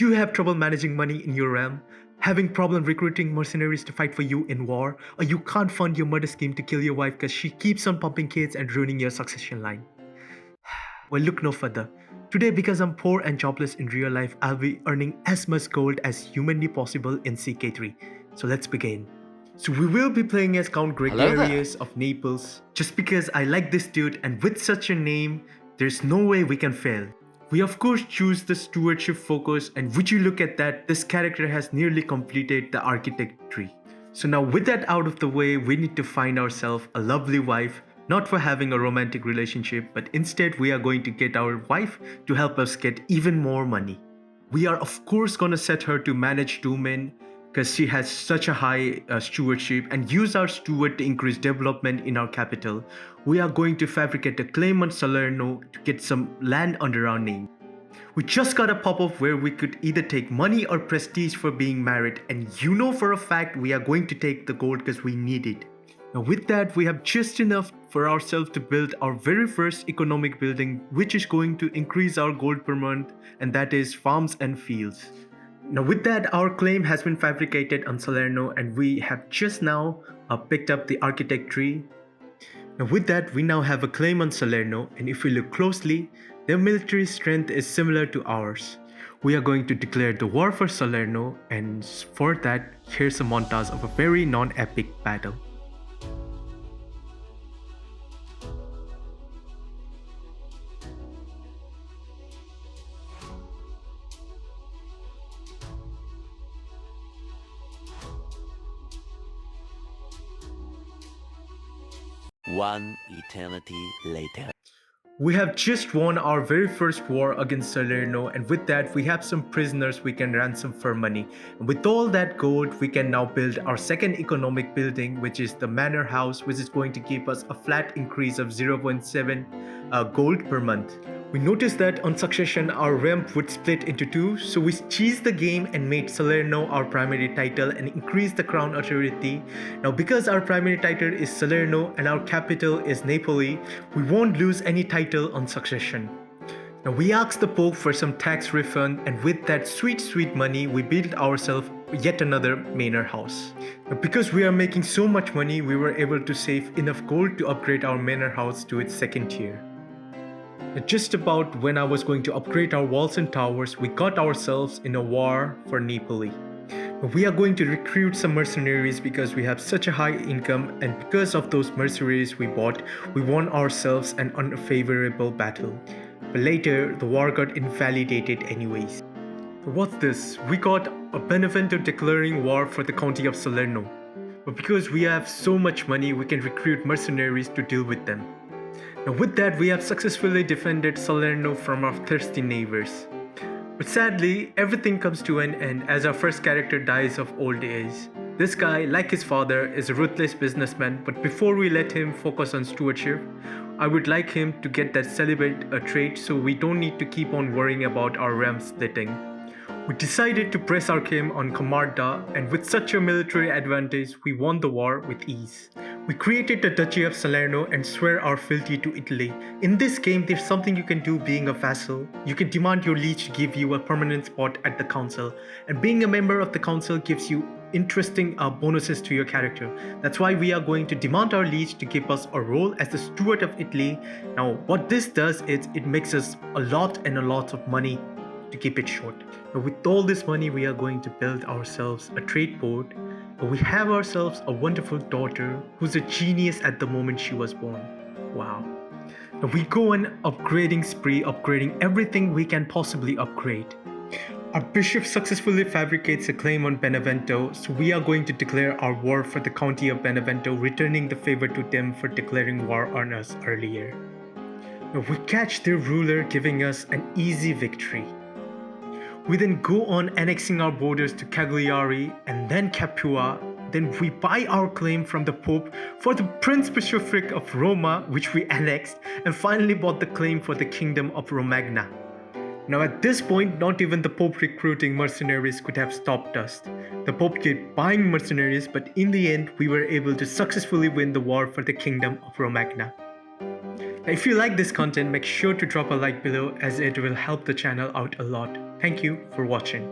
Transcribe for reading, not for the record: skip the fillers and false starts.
Do you have trouble managing money in your realm? Having problem recruiting mercenaries to fight for you in war? Or you can't fund your murder scheme to kill your wife because she keeps on pumping kids and ruining your succession line? Well, look no further. Today, because I'm poor and jobless in real life, I'll be earning as much gold as humanly possible in CK3. So let's begin. So we will be playing as Count Gregarious of Naples. Just because I like this dude and with such a name, there's no way we can fail. We of course choose the stewardship focus, and would you look at that, this character has nearly completed the architect tree. So now with that out of the way, we need to find ourselves a lovely wife, not for having a romantic relationship, but instead we are going to get our wife to help us get even more money. We are of course gonna set her to manage 2 men because she has such a high stewardship, and use our steward to increase development in our capital. We are going to fabricate a claim on Salerno to get some land under our name. We just got a pop-up where we could either take money or prestige for being married, and you know for a fact we are going to take the gold because we need it. Now with that, we have just enough for ourselves to build our very first economic building, which is going to increase our gold per month, and that is farms and fields. Now with that, our claim has been fabricated on Salerno, and we have just now picked up the architect tree. Now with that, we now have a claim on Salerno, and if we look closely, their military strength is similar to ours. We are going to declare the war for Salerno, and for that, here's a montage of a very non-epic battle. One eternity later. We have just won our very first war against Salerno, and with that we have some prisoners we can ransom for money. And with all that gold, we can now build our second economic building, which is the manor house, which is going to give us a flat increase of 0.7 gold per month. We noticed that on succession our realm would split into 2, so we cheesed the game and made Salerno our primary title and increased the crown authority. Now because our primary title is Salerno and our capital is Napoli, we won't lose any title on succession. Now we asked the Pope for some tax refund, and with that sweet money we built ourselves yet another manor house. Now because we are making so much money, we were able to save enough gold to upgrade our manor house to its 2nd tier. Just about when I was going to upgrade our walls and towers, we got ourselves in a war for Napoli. We are going to recruit some mercenaries because we have such a high income, and because of those mercenaries we bought, we won ourselves an unfavorable battle. But later, the war got invalidated anyways. What's this? We got a Benevento declaring war for the county of Salerno. But because we have so much money, we can recruit mercenaries to deal with them. Now with that, we have successfully defended Salerno from our thirsty neighbors. But sadly, everything comes to an end as our first character dies of old age. This guy, like his father, is a ruthless businessman, but before we let him focus on stewardship, I would like him to get that celibate trait so we don't need to keep on worrying about our realm splitting. We decided to press our claim on Camarda, and with such a military advantage, we won the war with ease. We created the Duchy of Salerno and swear our fealty to Italy. In this game, there's something you can do being a vassal. You can demand your liege to give you a permanent spot at the council, and being a member of the council gives you interesting bonuses to your character. That's why we are going to demand our liege to give us a role as the steward of Italy. Now, what this does is it makes us a lot of money, to keep it short. Now, with all this money, we are going to build ourselves a trade port. We have ourselves a wonderful daughter who's a genius at the moment she was born. Wow. Now we go on upgrading spree, upgrading everything we can possibly upgrade. Our bishop successfully fabricates a claim on Benevento, so we are going to declare our war for the county of Benevento, returning the favor to them for declaring war on us earlier. Now we catch their ruler, giving us an easy victory. We then go on annexing our borders to Cagliari and then Capua. Then we buy our claim from the Pope for the Prince Bishopric of Roma, which we annexed, and finally bought the claim for the Kingdom of Romagna. Now at this point, not even the Pope recruiting mercenaries could have stopped us. The Pope kept buying mercenaries, but in the end, we were able to successfully win the war for the Kingdom of Romagna. Now, if you like this content, make sure to drop a like below as it will help the channel out a lot. Thank you for watching.